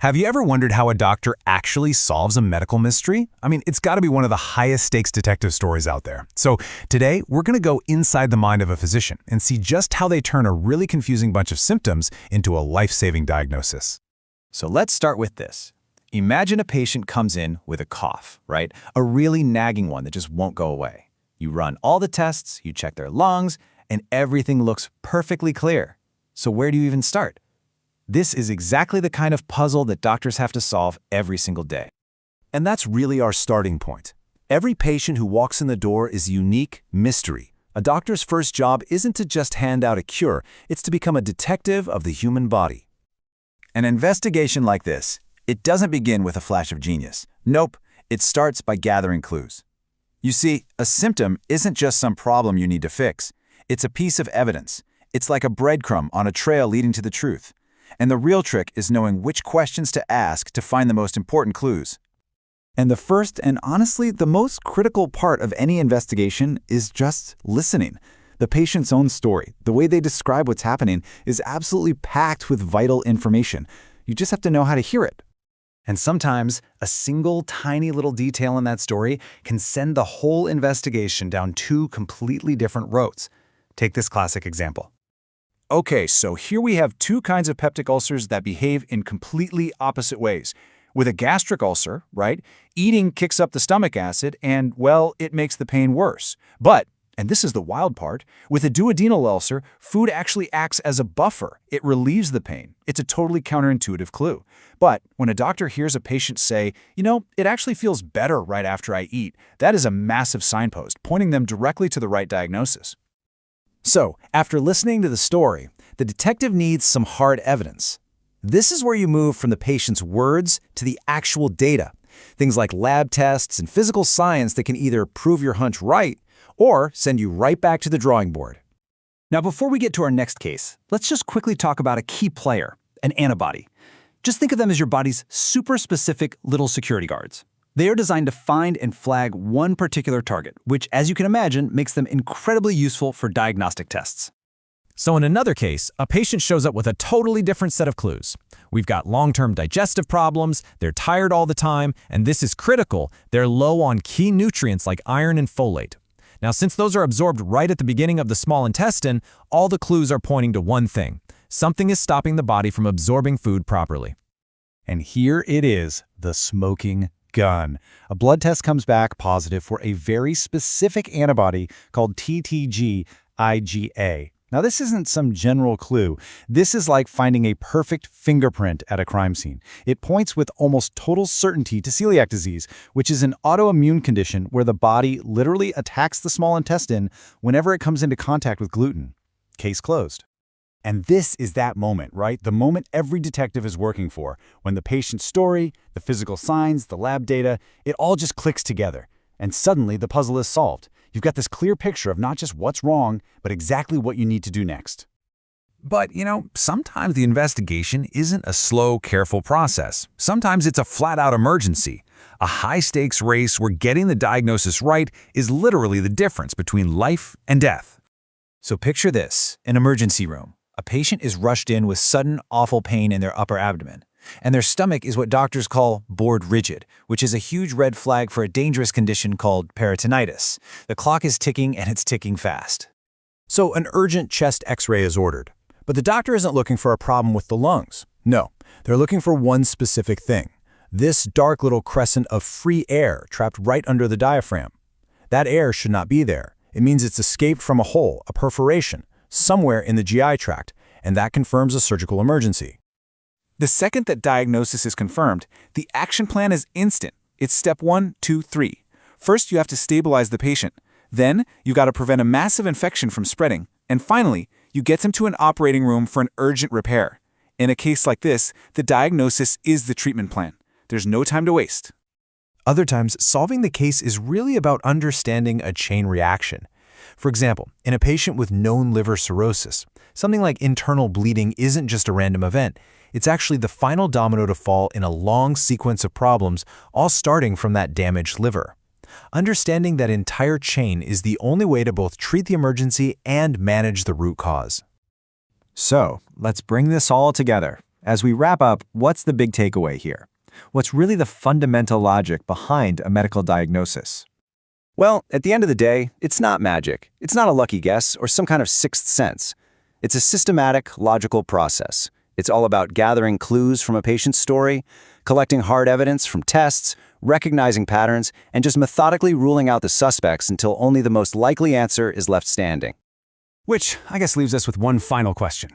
Have you ever wondered how a doctor actually solves a medical mystery? I mean, it's got to be one of the highest stakes detective stories out there. So today, we're going to go inside the mind of a physician and see just how they turn a really confusing bunch of symptoms into a life-saving diagnosis. So let's start with this. Imagine a patient comes in with a cough, right? A really nagging one that just won't go away. You run all the tests, you check their lungs, and everything looks perfectly clear. So where do you even start? This is exactly the kind of puzzle that doctors have to solve every single day. And that's really our starting point. Every patient who walks in the door is a unique mystery. A doctor's first job isn't to just hand out a cure, it's to become a detective of the human body. An investigation like this, it doesn't begin with a flash of genius. Nope, it starts by gathering clues. You see, a symptom isn't just some problem you need to fix. It's a piece of evidence. It's like a breadcrumb on a trail leading to the truth. And the real trick is knowing which questions to ask to find the most important clues. And the first and honestly the most critical part of any investigation is just listening. The patient's own story, the way they describe what's happening, is absolutely packed with vital information. You just have to know how to hear it. And sometimes, a single tiny little detail in that story can send the whole investigation down two completely different roads. Take this classic example. Okay, so here we have two kinds of peptic ulcers that behave in completely opposite ways. With a gastric ulcer, right, eating kicks up the stomach acid and, well, it makes the pain worse. But, and this is the wild part, with a duodenal ulcer, food actually acts as a buffer. It relieves the pain. It's a totally counterintuitive clue. But when a doctor hears a patient say, it actually feels better right after I eat, that is a massive signpost, pointing them directly to the right diagnosis. So, after listening to the story, the detective needs some hard evidence. This is where you move from the patient's words to the actual data. Things like lab tests and physical science that can either prove your hunch right or send you right back to the drawing board. Now, before we get to our next case, let's just quickly talk about a key player, an antibody. Just think of them as your body's super specific little security guards. They are designed to find and flag one particular target, which, as you can imagine, makes them incredibly useful for diagnostic tests. So in another case, a patient shows up with a totally different set of clues. We've got long-term digestive problems, they're tired all the time, and this is critical, they're low on key nutrients like iron and folate. Now, since those are absorbed right at the beginning of the small intestine, all the clues are pointing to one thing. Something is stopping the body from absorbing food properly. And here it is, the smoking gun. A blood test comes back positive for a very specific antibody called TTG-IgA. Now, this isn't some general clue. This is like finding a perfect fingerprint at a crime scene. It points with almost total certainty to celiac disease, which is an autoimmune condition where the body literally attacks the small intestine whenever it comes into contact with gluten. Case closed. And this is that moment, right? The moment every detective is working for, when the patient's story, the physical signs, the lab data, it all just clicks together. And suddenly the puzzle is solved. You've got this clear picture of not just what's wrong, but exactly what you need to do next. But, sometimes the investigation isn't a slow, careful process. Sometimes it's a flat-out emergency. A high-stakes race where getting the diagnosis right is literally the difference between life and death. So picture this, an emergency room. A patient is rushed in with sudden, awful pain in their upper abdomen, and their stomach is what doctors call bored rigid, which is a huge red flag for a dangerous condition called peritonitis. The clock is ticking, and it's ticking fast. So an urgent chest x-ray is ordered. But the doctor isn't looking for a problem with the lungs. No, they're looking for one specific thing. This dark little crescent of free air trapped right under the diaphragm. That air should not be there. It means it's escaped from a hole, a perforation, somewhere in the GI tract, and that confirms a surgical emergency. The second that diagnosis is confirmed, the action plan is instant. It's step 1, 2, 3. First, you have to stabilize the patient. Then, you got to prevent a massive infection from spreading. And finally, you get them to an operating room for an urgent repair. In a case like this, the diagnosis is the treatment plan. There's no time to waste. Other times, solving the case is really about understanding a chain reaction. For example, in a patient with known liver cirrhosis, something like internal bleeding isn't just a random event. It's actually the final domino to fall in a long sequence of problems, all starting from that damaged liver. Understanding that entire chain is the only way to both treat the emergency and manage the root cause. So, let's bring this all together. as we wrap up, what's the big takeaway here? What's really the fundamental logic behind a medical diagnosis? Well, at the end of the day, it's not magic. It's not a lucky guess or some kind of sixth sense. It's a systematic, logical process. It's all about gathering clues from a patient's story, collecting hard evidence from tests, recognizing patterns, and just methodically ruling out the suspects until only the most likely answer is left standing. Which, I guess, leaves us with one final question.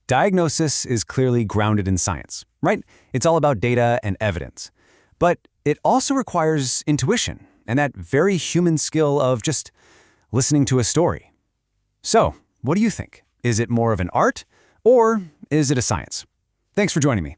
Diagnosis is clearly grounded in science, right? It's all about data and evidence. But it also requires intuition and that very human skill of just listening to a story. So, what do you think? Is it more of an art, or is it a science? Thanks for joining me.